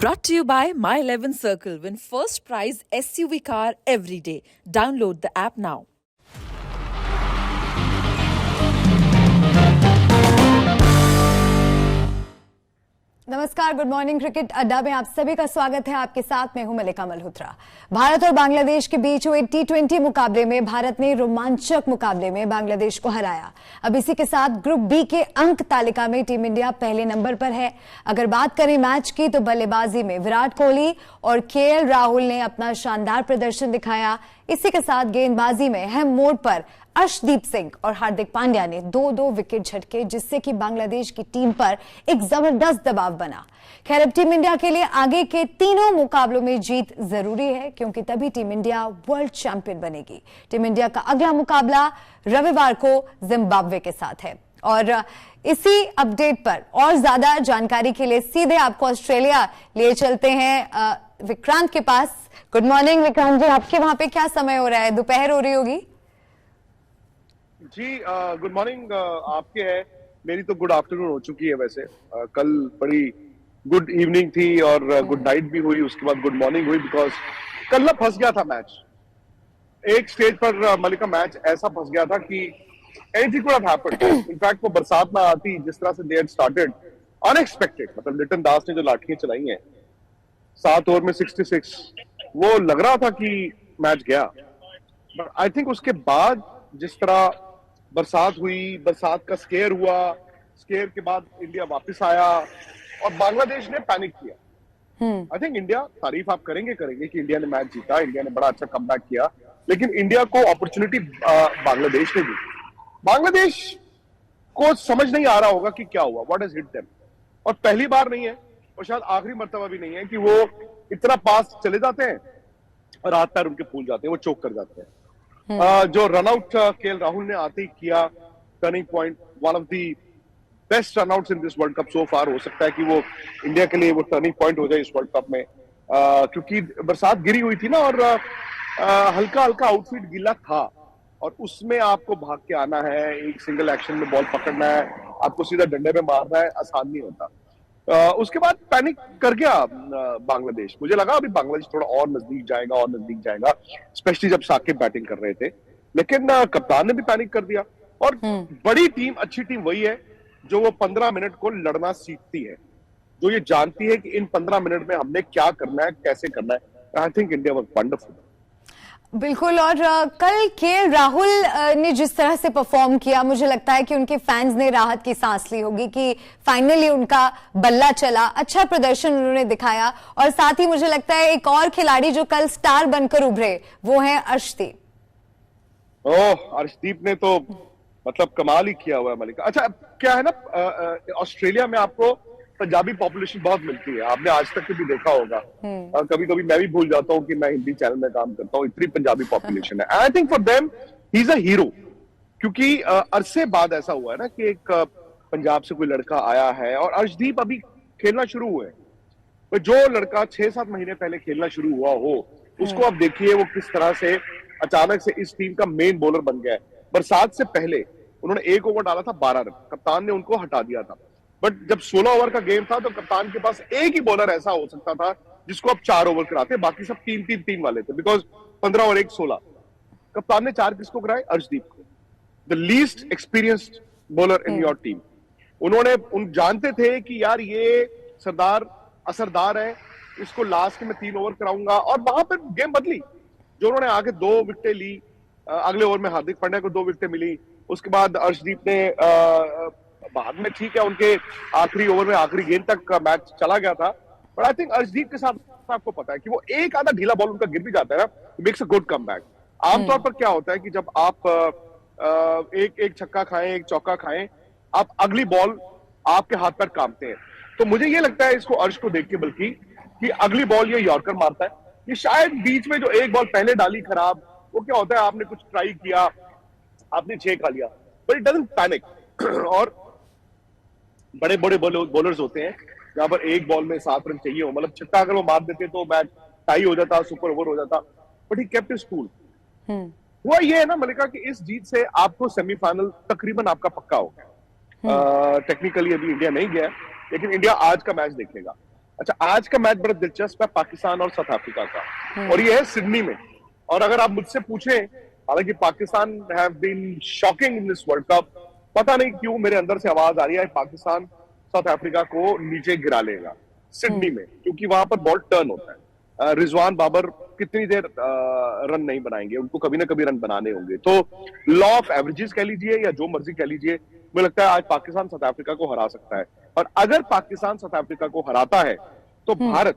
Brought to you by My 11 Circle. Win first prize SUV car every day. Download the app now. नमस्कार, good morning. Cricket अड्डा में आप सभी का स्वागत है। आपके साथ मैं हूं मलिका मल्होत्रा। भारत और बांग्लादेश के बीच हुए T20 मुकाबले में भारत ने रोमांचक मुकाबले में बांग्लादेश को हराया। अब इसी के साथ ग्रुप बी के अंक तालिका में टीम इंडिया पहले नंबर पर है। अगर बात करें मैच की तो बल्लेबाजी में विराट कोहली और KL राहुल ने अपना शानदार प्रदर्शन दिखाया। इसी के साथ गेंदबाजी में अहम मोड़ पर अर्शदीप सिंह और हार्दिक पांड्या ने दो विकेट झटके, जिससे कि बांग्लादेश की टीम पर एक जबरदस्त दबाव बना। खैर, अब टीम इंडिया के लिए आगे के तीनों मुकाबलों में जीत जरूरी है, क्योंकि तभी टीम इंडिया वर्ल्ड चैंपियन बनेगी। टीम इंडिया का अगला मुकाबला रविवार को जिम्बाब्वे के साथ है। और इसी अपडेट पर और ज्यादा जानकारी के लिए सीधे आपको ऑस्ट्रेलिया ले चलते हैं विक्रांत के पास। गुड मॉर्निंग विक्रांत जी, आपके वहां पे क्या समय हो रहा है? दोपहर हो रही होगी जी। गुड मॉर्निंग आपके है, मेरी तो गुड आफ्टरनून हो चुकी है। वैसे कल बड़ी गुड इवनिंग थी और गुड नाइट भी हुई, उसके बाद गुड मॉर्निंग हुई, बिकॉज कल ना फंस गया था मैच। एक स्टेज पर मलिका मैच ऐसा फंस गया था कि anything could have happened. In fact वो बरसात ना आती जिस तरह से दे हैड स्टार्टेड अनएक्सपेक्टेड। मतलब लिटन दास ने जो लाठियां चलाई हैं 7 ओवर में 66, वो लग रहा था कि मैच गया। बट आई थिंक उसके बाद जिस तरह बरसात हुई, बरसात का स्केयर हुआ, स्केयर के बाद इंडिया वापस आया और बांग्लादेश ने पैनिक किया। आई थिंक इंडिया, तारीफ आप करेंगे कि इंडिया ने मैच जीता, इंडिया ने बड़ा अच्छा कमबैक किया, लेकिन इंडिया को अपॉर्चुनिटी बांग्लादेश ने दी। बांग्लादेश को समझ नहीं आ रहा होगा कि क्या हुआ, व्हाट हैज हिट देम। और पहली बार नहीं है और शायद आखिरी मर्तबा भी नहीं है कि वो इतना पास चले जाते हैं और हाथ पैर उनके फूल जाते हैं, वो चोक कर जाते हैं। जो रनआउट KL राहुल ने आते ही किया, turning point, one of the best runouts in this world cup so far. हो सकता है कि वो इंडिया के लिए वो टर्निंग पॉइंट हो जाए इस वर्ल्ड कप में, क्योंकि बरसात गिरी हुई थी ना और हल्का हल्का आउटफील्ड गीला था और उसमें आपको भाग के आना है, एक सिंगल एक्शन में बॉल पकड़ना है, आपको सीधा डंडे में मारना है, आसान नहीं होता। उसके बाद पैनिक कर गया बांग्लादेश। मुझे लगा अभी बांग्लादेश थोड़ा और नजदीक जाएगा, स्पेशली जब साकिब बैटिंग कर रहे थे, लेकिन कप्तान ने भी पैनिक कर दिया। और बड़ी टीम, अच्छी टीम वही है जो वो 15 मिनट को लड़ना सीखती है, जो ये जानती है कि इन 15 मिनट में हमने क्या करना है, कैसे करना है। I think India was wonderful. बिल्कुल। और कल KL राहुल ने जिस तरह से परफॉर्म किया, मुझे लगता है कि उनके फैंस ने राहत की सांस ली होगी कि फाइनली उनका बल्ला चला। अच्छा प्रदर्शन उन्होंने दिखाया। और साथ ही मुझे लगता है एक और खिलाड़ी जो कल स्टार बनकर उभरे वो है अर्शदीप। अर्शदीप ने तो मतलब कमाल ही किया हुआ है मलिका। अच्छा, क्या है ना, ऑस्ट्रेलिया में आपको पंजाबी पॉपुलेशन बहुत मिलती है, आपने आज तक भी देखा होगा। कभी कभी मैं भी भूल जाता हूँ कि मैं हिंदी चैनल में काम करता हूँ, इतनी पंजाबी पॉपुलेशन है। I think for them he is a hero, क्योंकि अरसे बाद ऐसा हुआ है ना कि एक पंजाब से कोई लड़का आया है और अर्शदीप अभी खेलना शुरू हुए। तो जो लड़का 6-7 महीने पहले खेलना शुरू हुआ हो, उसको आप देखिए वो किस तरह से अचानक से इस टीम का मेन बॉलर बन गया है। बरसात से पहले उन्होंने 1 ओवर डाला था 12 रन, कप्तान ने उनको हटा दिया था। बट जब 16 ओवर का गेम था तो कप्तान के पास एक ही बॉलर ऐसा हो सकता था जिसको आप 4 ओवर कराते, बाकी सब 3-3-3 वाले थे, बिकॉज 15 और 1 16। कप्तान ने 4 किसको कराए? अर्शदीप को, the least experienced bowler in your team. उन जानते थे कि यार ये सरदार असरदार है, इसको लास्ट में 3 ओवर कराऊंगा, और वहां पर गेम बदली। जो उन्होंने आगे 2 विकेटें ली, अगले ओवर में हार्दिक पांड्या को 2 विकेटें मिली, उसके बाद अर्शदीप ने बाद में, ठीक है, उनके आखिरी ओवर में आखिरी गेंद तक मैच चला गया था। बट आई थिंक अर्शदीप के साथ आपको पता है कि वो एक आधा ढीला बॉल उनका गिर भी जाता है ना, मेक्स अ गुड कमबैक। आमतौर पर क्या होता है कि जब आप एक छक्का खाएं, एक चौका खाएं, आप अगली बॉल आपके हाथ पर कामते हैं। तो मुझे ये लगता है इसको अर्श को देख के, बल्कि कि अगली बॉल ये यॉर्कर मारता है, ये शायद बीच में जो एक बॉल पहले डाली खराब, वो क्या होता है, आपने कुछ ट्राई किया, आपने 6 खा लिया, बट इट डजंट पैनिक। और बड़े बड़े बॉलर्स होते हैं जहां पर एक बॉल में 7 रन चाहिए हो, मतलब छक्का अगर वो मार देते तो मैच टाई हो जाता, सुपर ओवर हो जाता, but he kept his cool. हुआ ये है ना मलिका कि इस जीत से आपको सेमीफाइनल तकरीबन आपका पक्का हो गया। टेक्निकली अभी इंडिया नहीं गया, लेकिन इंडिया आज का मैच देखेगा। अच्छा, आज का मैच बड़ा दिलचस्प है, पाकिस्तान और साउथ अफ्रीका का, और ये है सिडनी में। और अगर आप मुझसे पूछें, हालांकि Pakistan have been shocking in this world cup, पता नहीं क्यों मेरे अंदर से आवाज आ रही है पाकिस्तान साउथ अफ्रीका को नीचे गिरा लेगा सिडनी में, क्योंकि वहां पर बॉल टर्न होता है। रिजवान बाबर कितनी देर रन नहीं बनाएंगे, उनको कभी ना कभी रन बनाने होंगे। तो लॉ ऑफ एवरेजेस कह लीजिए या जो मर्जी कह लीजिए, मुझे लगता है आज पाकिस्तान साउथ अफ्रीका को हरा सकता है। और अगर पाकिस्तान साउथ अफ्रीका को हराता है तो भारत,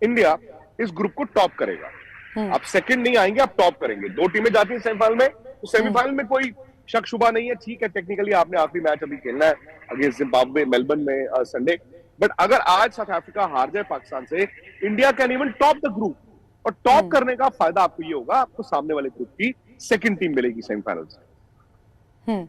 इंडिया इस ग्रुप को टॉप करेगा। आप सेकंड नहीं आएंगे, आप टॉप करेंगे। 2 टीमें जाती हैं सेमीफाइनल में, तो सेमीफाइनल में कोई शक शुबा नहीं है। ठीक है, टेक्निकली आपने आखिरी मैच अभी खेलना है अगेंस्ट जिम्बाब्वे मेलबर्न में संडे, बट अगर आज साउथ अफ्रीका हार जाए पाकिस्तान से, India can even top the group. और टॉप करने का फायदा आपको ये होगा, आपको सामने वाले ग्रुप की सेकंड टीम मिलेगी सेमीफाइनल से।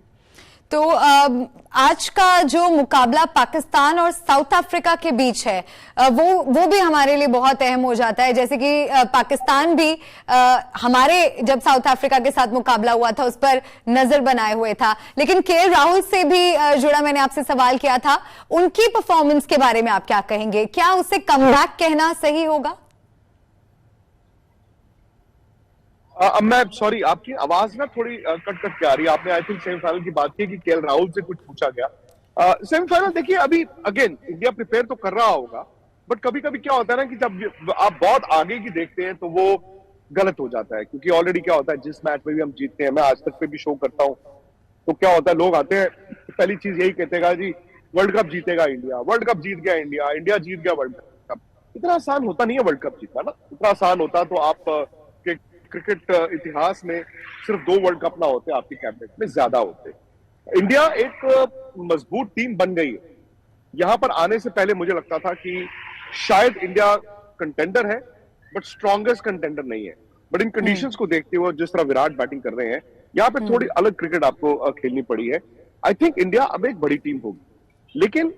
तो आज का जो मुकाबला पाकिस्तान और साउथ अफ्रीका के बीच है, वो भी हमारे लिए बहुत अहम हो जाता है। जैसे कि पाकिस्तान भी हमारे जब साउथ अफ्रीका के साथ मुकाबला हुआ था उस पर नजर बनाए हुए था, लेकिन केएल राहुल से भी जुड़ा मैंने आपसे सवाल किया था, उनकी परफॉर्मेंस के बारे में आप क्या कहेंगे? क्या उसे कमबैक कहना सही होगा? अब मैं सॉरी, आपकी आवाज ना थोड़ी कट कट के आ रही है। आपने आई थिंक सेमीफाइनल की बात की कि केएल राहुल से कुछ पूछा गया। सेमीफाइनल देखिए, अभी अगेन इंडिया प्रिपेयर तो कर रहा होगा, बट कभी कभी क्या होता है ना कि जब आप बहुत आगे की देखते हैं तो वो गलत हो जाता है। क्योंकि ऑलरेडी क्या होता है, जिस मैच में भी हम जीतते हैं, मैं आज तक पे भी शो करता हूं, तो क्या होता है, लोग आते हैं पहली चीज यही कहते हैं जी वर्ल्ड कप जीतेगा इंडिया, वर्ल्ड कप जीत गया इंडिया, इंडिया जीत गया वर्ल्ड कप। इतना आसान होता नहीं है वर्ल्ड कप जीतना ना। इतना आसान होता तो आप क्रिकेट इतिहास में सिर्फ 2 वर्ल्ड कप ना होते, आपकी कैबिनेट में ज्यादा होते। इंडिया एक मजबूत टीम बन गई है। यहां पर आने से पहले मुझे लगता था कि शायद इंडिया कंटेंडर है, बट स्ट्रॉन्गेस्ट कंटेंडर नहीं है। बट इन कंडीशंस को देखते हुए, जिस तरह विराट बैटिंग कर रहे हैं, यहाँ पे थोड़ी अलग क्रिकेट आपको खेलनी पड़ी है। आई थिंक इंडिया अब एक बड़ी टीम होगी, लेकिन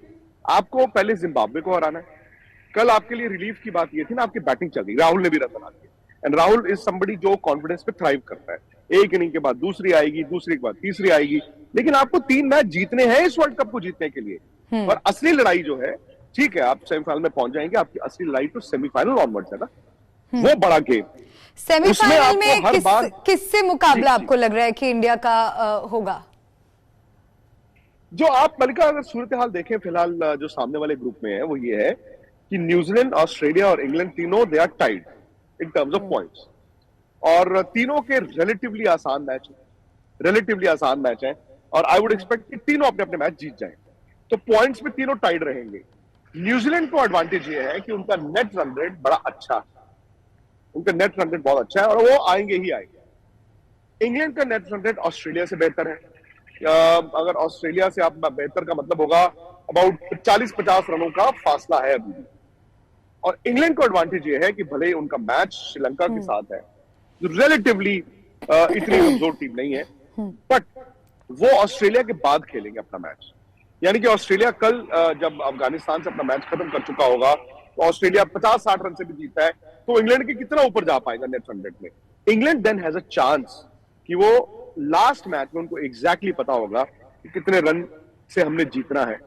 आपको पहले जिम्बाब्वे को हराना है। कल आपके लिए रिलीफ की बात ये थी ना, आपकी बैटिंग चल गई, राहुल ने भी रन बना दिए। एंड राहुल इज समबडी जो कॉन्फिडेंस पे थ्राइव करता है। एक इनिंग के बाद दूसरी आएगी, दूसरी के बाद तीसरी आएगी, लेकिन आपको 3 मैच जीतने हैं इस वर्ल्ड कप को जीतने के लिए। और असली लड़ाई जो है, ठीक है आप सेमीफाइनल में पहुंच जाएंगे, आपकी असली लड़ाई तो सेमीफाइनल ऑनवर्ड्स है ना, वो बड़ा गेम। सेमीफाइनल में किससे मुकाबला आपको लग रहा है कि इंडिया का होगा? जो आप मलिका अगर सूरत हाल देखें फिलहाल जो सामने वाले ग्रुप में है, वो ये है कि न्यूजीलैंड, ऑस्ट्रेलिया और इंग्लैंड तीनों they are tied in terms of points. और तीनों के रिलेटिवली आसान मैच है, और आई वुड एक्सपेक्ट कि तीनों अपने अपने मैच जीत जाएं। तो पॉइंट्स में तीनों टाइड रहेंगे। न्यूजीलैंड को एडवांटेज ये है कि उनका नेट रन रेट बड़ा अच्छा है, उनका नेट रन रेट बहुत अच्छा है, और वो आएंगे ही आएंगे। इंग्लैंड का नेट रन रेट ऑस्ट्रेलिया से बेहतर है। अगर ऑस्ट्रेलिया से आप बेहतर का मतलब होगा अबाउट 40-50 रनों का फासला है अभी भी। और इंग्लैंड को एडवांटेज ये है कि भले ही उनका मैच श्रीलंका के साथ है, जो रिलेटिवली इतनी कमजोर टीम नहीं है, बट वो ऑस्ट्रेलिया के बाद खेलेंगे अपना मैच। यानी कि ऑस्ट्रेलिया कल जब अफगानिस्तान से अपना मैच खत्म कर चुका होगा, तो ऑस्ट्रेलिया 50-60 रन से भी जीता है, तो इंग्लैंड के कितना ऊपर जा पाएगा नेट रन रेट में। England then has a chance कि वो लास्ट मैच में उनको एग्जैक्टली पता होगा कि कितने रन से हमने जीतना है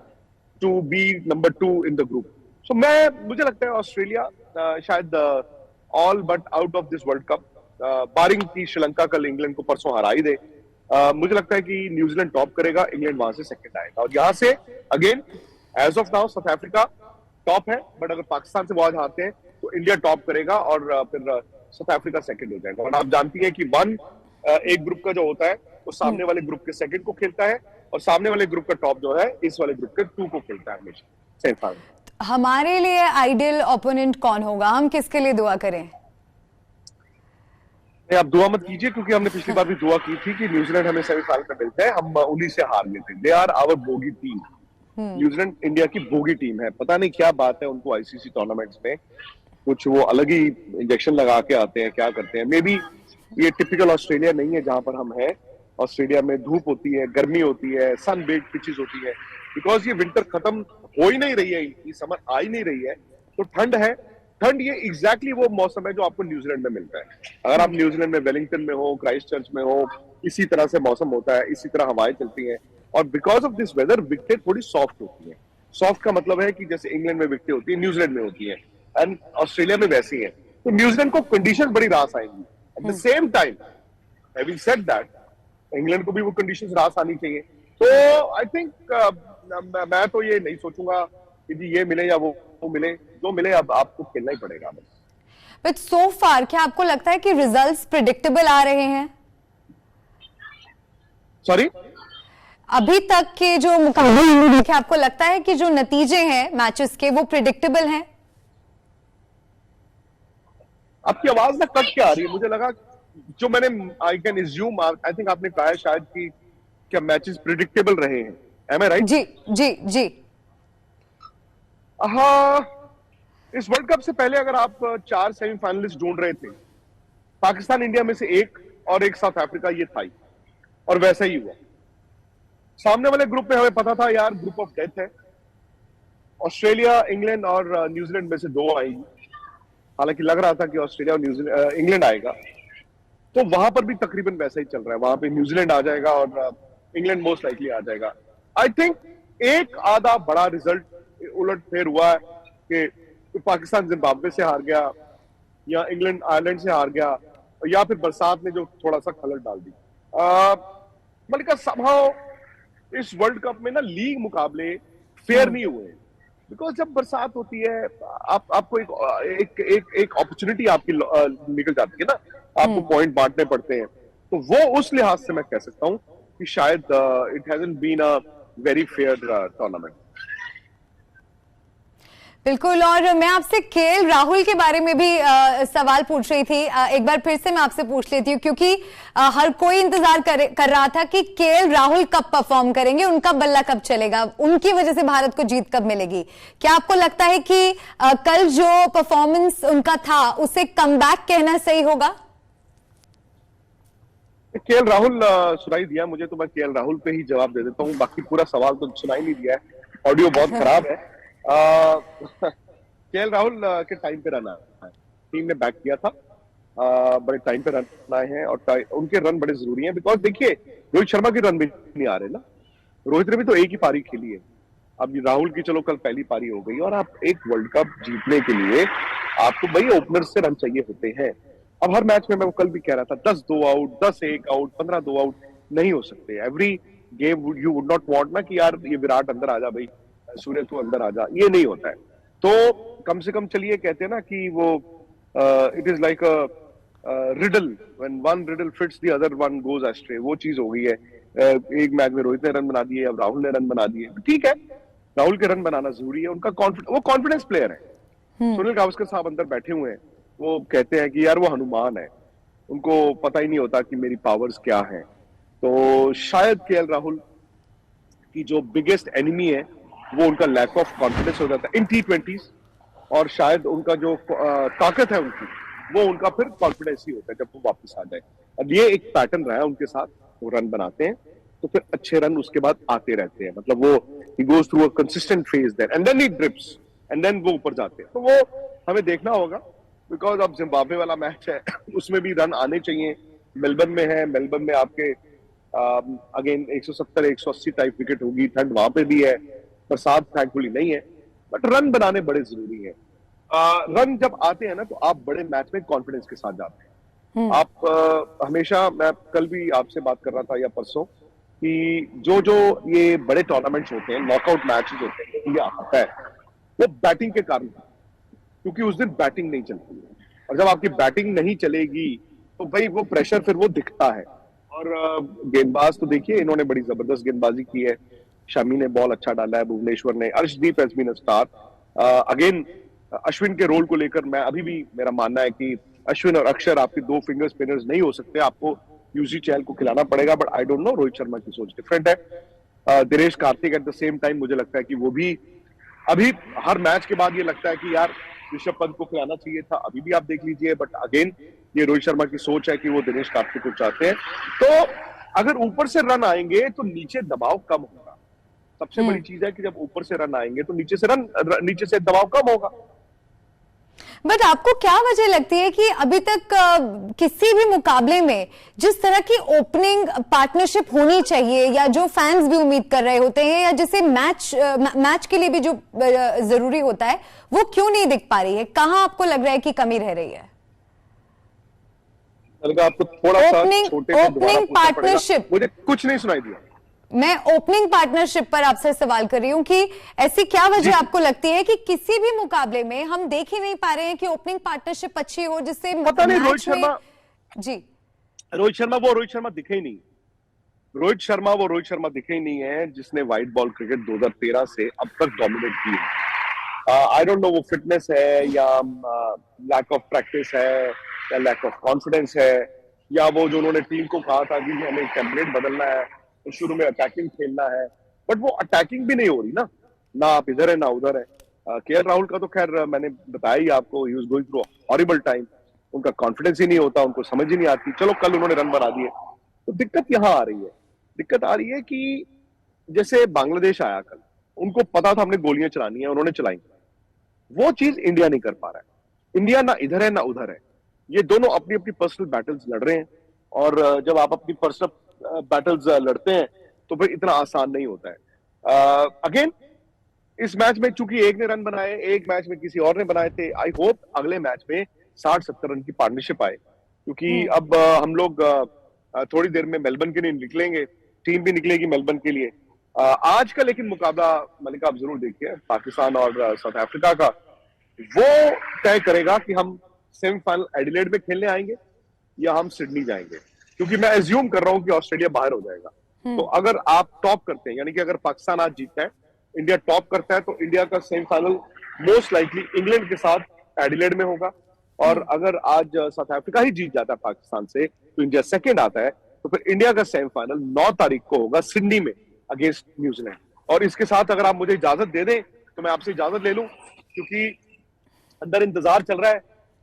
to be number 2 in the group. सो मुझे लगता है ऑस्ट्रेलिया शायद all but out of this world cup, barring की श्रीलंका कल इंग्लैंड को परसों हरा ही दे, मुझे लगता है कि न्यूजीलैंड टॉप करेगा, इंग्लैंड वहां से सेकंड आएगा। और यहां से again as of now South Africa top है, बट अगर पाकिस्तान से बहुत हारते हैं तो इंडिया टॉप करेगा और फिर साउथ अफ्रीका सेकंड हो जाएगा। और आप जानती हैं कि एक ग्रुप का जो होता है वो सामने वाले ग्रुप के सेकंड को खेलता है, और सामने वाले ग्रुप का टॉप जो है इस वाले ग्रुप के 2 को खेलता है हमेशा सेमीफाइनल। हमारे लिए आइडियल ओपोनेंट कौन होगा? हम किसके लिए दुआ करें? आप दुआ मत कीजिए, क्योंकि हमने पिछली बार भी दुआ की थी कि न्यूजीलैंड हमें सेमीफाइनल में मिलता है, हम उन्हीं से हार लेते हैं। They are our bogey team. New Zealand India की बोगी टीम है। पता नहीं क्या बात है उनको आईसीसी टूर्नामेंट्स में, कुछ वो अलग ही इंजेक्शन लगा के आते हैं, क्या करते हैं। मे बी ये टिपिकल ऑस्ट्रेलिया नहीं है जहां पर हम हैं। ऑस्ट्रेलिया में धूप होती है, गर्मी होती है, सन बेक्ड पिचेस होती है, बिकॉज ये विंटर खत्म हो ही नहीं रही है, ये समर आ ही नहीं रही है, तो ठंड है। ठंड ये एग्जैक्टली वो मौसम है जो आपको न्यूजीलैंड में मिलता है। अगर आप न्यूजीलैंड में वेलिंगटन में हो, क्राइस्ट चर्च में हो, इसी तरह से मौसम होता है, इसी तरह हवाएं चलती हैं, और because of this weather wicket थोड़ी सॉफ्ट होती है। सॉफ्ट का मतलब है कि जैसे इंग्लैंड में विकेटें होती है, न्यूजीलैंड में होती है, एंड ऑस्ट्रेलिया में वैसी है। तो न्यूजीलैंड को कंडीशन बड़ी रास आएंगी। At the same time having said that, England को भी वो कंडीशंस रास आनी चाहिए। तो आई थिंक मैं तो ये नहीं सोचूंगा कि जी ये मिले या वो मिले, जो मिले अब आपको खेलना ही पड़ेगा। बट सो फार क्या आपको लगता है कि रिजल्ट्स प्रिडिक्टेबल आ रहे हैं? सॉरी, अभी तक के जो मुकाबले, क्या आपको लगता है कि जो नतीजे हैं मैचेस के वो प्रिडिक्टेबल हैं? आपकी आवाज ना कट क्या आ रही है, मुझे लगा जो मैंने I can assume, I think आपने कहा है शायद कि क्या मैचेस प्रिडिक्टेबल रहे हैं, एम आई राइट? जी जी जी। हाँ, इस वर्ल्ड कप से पहले अगर आप 4 सेमीफाइनलिस्ट ढूंढ रहे थे, पाकिस्तान इंडिया में से एक और एक साउथ अफ्रीका, ये था ही, और वैसा ही हुआ। सामने वाले ग्रुप में हमें पता था यार ग्रुप ऑफ डेथ है, ऑस्ट्रेलिया, इंग्लैंड और न्यूजीलैंड में से 2 आएंगी। हालांकि लग रहा था कि ऑस्ट्रेलिया और इंग्लैंड आएगा, तो वहां पर भी तकरीबन वैसा ही चल रहा है। वहां पे न्यूजीलैंड आ जाएगा और इंग्लैंड मोस्ट लाइकली आ जाएगा। आई थिंक एक आधा बड़ा रिजल्ट उलट फेर हुआ है कि पाकिस्तान जिम्बाब्वे से हार गया, या इंग्लैंड आयरलैंड से हार गया, या फिर बरसात ने जो थोड़ा सा खलल डाल दी। मलिका, समहाउ इस वर्ल्ड कप में ना लीग मुकाबले फेयर नहीं हुए, बिकॉज जब बरसात होती है आपको एक अपॉर्चुनिटी आपकी निकल जाती है ना, आपको पॉइंट बांटने पड़ते हैं। तो वो उस लिहाज से मैं कह सकता हूं कि शायद it hasn't been a very fair tournament. बिल्कुल। और मैं आपसे केएल राहुल के बारे में भी सवाल पूछ रही थी। एक बार फिर से मैं आपसे पूछ लेती हूँ, क्योंकि हर कोई इंतजार कर रहा था कि केएल राहुल कब परफॉर्म करेंगे, उनका बल्ला कब चलेगा, उनकी वजह से भारत को जीत कब मिलेगी। क्या आपको लगता है कि कल जो परफॉर्मेंस उनका था उसे कमबैक कहना सही होगा? केएल राहुल सुनाई दिया मुझे, तो मैं केएल राहुल पे ही जवाब दे देता हूँ। बाकी पूरा सवाल तो सुनाई नहीं दिया है, ऑडियो बहुत खराब है। केएल राहुल के टाइम पे रन आया है, टीम ने बैक किया था, बड़े टाइम पे रन आए हैं, और उनके रन बड़े जरूरी हैं। बिकॉज देखिए, रोहित शर्मा के रन भी नहीं आ रहे ना, रोहित ने भी तो एक ही पारी खेली है। अब राहुल की चलो कल पहली पारी हो गई, और आप एक वर्ल्ड कप जीतने के लिए आपको भाई ओपनर से रन चाहिए होते हैं। अब हर मैच में मैं कल भी कह रहा था 10 2 आउट, 10 1 आउट, 15 2 आउट नहीं हो सकते। Every game you would not want ना कि यार ये विराट अंदर आ जा, भाई सूर्य तू अंदर आ जा, ये नहीं होता है। तो कम से कम चलिए कहते हैं ना कि वो it is like a riddle, when one riddle fits the other one goes ashtray, वो चीज हो गई है। एक मैच में रोहित ने रन बना दिए, अब राहुल ने रन बना दिए, ठीक है, राहुल के रन बनाना जरूरी है। उनका वो कॉन्फिडेंस प्लेयर है। सुनील गावस्कर साहब अंदर बैठे हुए हैं, वो कहते हैं कि यार वो हनुमान है, उनको पता ही नहीं होता कि मेरी पावर्स क्या है। तो शायद केएल राहुल की जो बिगेस्ट एनिमी है वो उनका लैक ऑफ कॉन्फिडेंस हो जाता है इन T20s, और शायद उनका जो ताकत है उनकी, वो उनका फिर कॉन्फिडेंस ही होता है जब वो वापस आ जाए। अब ये एक पैटर्न रहा है उनके साथ, वो रन बनाते हैं तो फिर अच्छे रन उसके बाद आते रहते हैं। मतलब वो ही goes through a consistent phase there and then he drips and then वो ऊपर जाते हैं। तो वो हमें देखना होगा, बिकॉज अब जिम्बाब्वे वाला मैच है, उसमें भी रन आने चाहिए। मेलबर्न में है, मेलबर्न में आपके अगेन 170 180 टाइप विकेट होगी, ठंड वहां पे भी है, बरसात थैंकफुली नहीं है, बट रन बनाने बड़े जरूरी है। रन जब आते हैं ना तो आप बड़े मैच में कॉन्फिडेंस के साथ जाते हैं। आप हमेशा, मैं कल भी आपसे बात कर रहा था या परसों, कि जो ये बड़े टूर्नामेंट्स होते हैं, नॉकआउट मैचेस होते हैं, इंडिया आता है वो बैटिंग के कारण, क्योंकि उस दिन बैटिंग नहीं चलती है, और जब आपकी बैटिंग नहीं चलेगी तो भाई वो प्रेशर फिर वो दिखता है। और गेंदबाज तो देखिए, इन्होंने बड़ी जबरदस्त गेंदबाजी की है। शमी ने बॉल अच्छा डाला है, भुवनेश्वर ने, Arshdeep has been a star. Again Ashwin के रोल को लेकर मैं अभी भी, मेरा मानना है कि अश्विन और अक्षर आपके 2 फिंगर स्पिनर्स नहीं हो सकते, आपको यूजी चहल को खिलाना पड़ेगा। But I don't know, Rohit Sharma की सोच डिफरेंट है। Dinesh Karthik at the same time मुझे लगता है कि वो भी अभी हर मैच के बाद ये लगता है कि यार ऋषभ पंत को खिलाना चाहिए था, अभी भी आप देख लीजिए। बट अगेन ये रोहित शर्मा की सोच है कि वो दिनेश कार्तिक को चाहते हैं। तो अगर ऊपर से रन आएंगे तो नीचे दबाव कम होगा। सबसे बड़ी चीज है कि जब ऊपर से रन आएंगे तो नीचे से दबाव कम होगा। बट आपको क्या वजह लगती है कि अभी तक किसी भी मुकाबले में जिस तरह की ओपनिंग पार्टनरशिप होनी चाहिए, या जो फैंस भी उम्मीद कर रहे होते हैं, या जिसे मैच के लिए भी जो जरूरी होता है, वो क्यों नहीं दिख पा रही है? कहां आपको लग रहा है कि कमी रह रही है? आपको थोड़ा सा ओपनिंग पार्टनरशिप, मुझे कुछ नहीं सुनाई दिया। मैं ओपनिंग पार्टनरशिप पर आपसे सवाल कर रही हूं कि ऐसी क्या वजह आपको लगती है कि किसी भी मुकाबले में हम देख ही नहीं पा रहे हैं कि ओपनिंग पार्टनरशिप अच्छी हो, जिससे पता नहीं रोहित शर्मा दिखे ही नहीं। रोहित शर्मा दिखे ही नहीं है जिसने व्हाइट बॉल क्रिकेट 2013 से अब तक डोमिनेट की है। आई डोंट नो वो फिटनेस है या लैक ऑफ प्रैक्टिस है या लैक ऑफ कॉन्फिडेंस है, या वो जो उन्होंने टीम को कहा था कि हमें टेम्पलेट बदलना है, तो शुरू में अटैकिंग खेलना है, बट वो अटैकिंग भी नहीं हो रही ना आप इधर है ना उधर है। केएल राहुल का तो खैर मैंने बताया ही आपको, he was going through horrible time, उनका कॉन्फिडेंस ही नहीं होता, उनको समझ ही नहीं आती। चलो कल उन्होंने रन बना दिए, तो दिक्कत यहां आ रही है कि जैसे बांग्लादेश आया कल, उनको पता था हमने गोलियां चलानी है, उन्होंने चलाई, वो चीज इंडिया नहीं कर पा रहा है। इंडिया ना इधर है ना उधर है, ये दोनों अपनी अपनी पर्सनल बैटल्स लड़ रहे हैं, और जब आप अपनी पर्सनल बैटल्स लड़ते हैं तो फिर इतना आसान नहीं होता है। अगेन इस मैच में चूंकि एक ने रन बनाए, एक मैच में किसी और ने बनाए थे, आई होप अगले मैच में 60-70 रन की पार्टनरशिप आए, क्योंकि अब हम लोग थोड़ी देर में मेलबर्न के लिए निकलेंगे, टीम भी निकलेगी मेलबर्न के लिए। आज का लेकिन मुकाबला मलिका आप जरूर देखिए, पाकिस्तान और साउथ अफ्रीका का, वो तय करेगा कि हम सेमीफाइनल एडिलेड में खेलने आएंगे या हम सिडनी जाएंगे, क्योंकि मैं एज्यूम कर रहा हूं कि ऑस्ट्रेलिया बाहर हो जाएगा। तो अगर आप टॉप करते हैं, यानी कि अगर पाकिस्तान आज जीतता है, इंडिया टॉप करता है, तो इंडिया का सेमीफाइनल मोस्ट लाइकली इंग्लैंड के साथ एडिलेड में होगा, और अगर आज साउथ अफ्रीका ही जीत जाता है पाकिस्तान से, तो इंडिया सेकंड आता है, तो फिर इंडिया का सेमीफाइनल 9 तारीख को होगा सिडनी में अगेंस्ट न्यूजीलैंड। और इसके साथ अगर आप मुझे इजाजत दे दें तो मैं आपसे इजाजत ले लूं, क्योंकि अंदर इंतजार चल रहा है।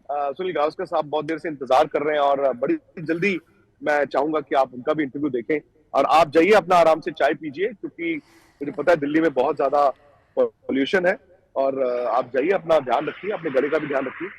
सुनील गावस्कर साहब बहुत देर से इंतजार कर रहे हैं, और बड़ी जल्दी मैं चाहूंगा कि आप उनका भी इंटरव्यू देखें, और आप जाइए अपना आराम से चाय पीजिए, क्योंकि मुझे पता है दिल्ली में बहुत ज्यादा पोल्यूशन है, और आप जाइए, अपना ध्यान रखिए, अपने गले का भी ध्यान रखिए।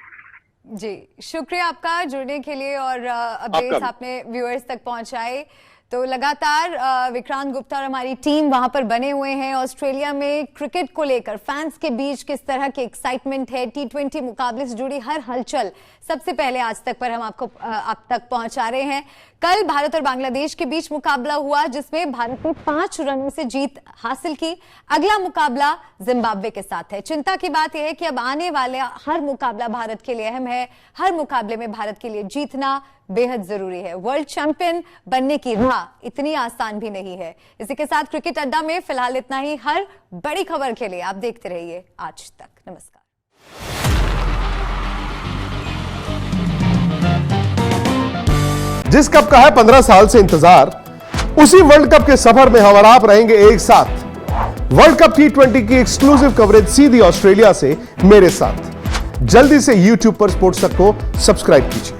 जी, शुक्रिया आपका जुड़ने के लिए और अपडेट्स आपने व्यूअर्स तक पहुंचाए। तो लगातार विक्रांत गुप्ता और हमारी टीम वहां पर बने हुए हैं। ऑस्ट्रेलिया में क्रिकेट को लेकर फैंस के बीच किस तरह की एक्साइटमेंट है, T20 मुकाबले से जुड़ी हर हलचल सबसे पहले आज तक पर हम आपको आप तक पहुंचा रहे हैं। कल भारत और बांग्लादेश के बीच मुकाबला हुआ, जिसमें भारत ने 5 रनों से जीत हासिल की। अगला मुकाबला जिम्बाब्वे के साथ है। चिंता की बात यह है कि अब आने वाले हर मुकाबला भारत के लिए अहम है। हर मुकाबले में भारत के लिए जीतना बेहद जरूरी है। वर्ल्ड चैंपियन बनने की राह इतनी आसान भी नहीं है। इसी के साथ क्रिकेट अड्डा में फिलहाल इतना ही। हर बड़ी खबर के लिए आप देखते रहिए आज तक। नमस्कार। जिस कप का है 15 साल से इंतजार, उसी वर्ल्ड कप के सफर में हम और आप रहेंगे एक साथ। वर्ल्ड कप T20 की एक्सक्लूसिव कवरेज सीधी ऑस्ट्रेलिया से मेरे साथ। जल्दी से YouTube पर स्पोर्ट्स तक को सब्सक्राइब कीजिए।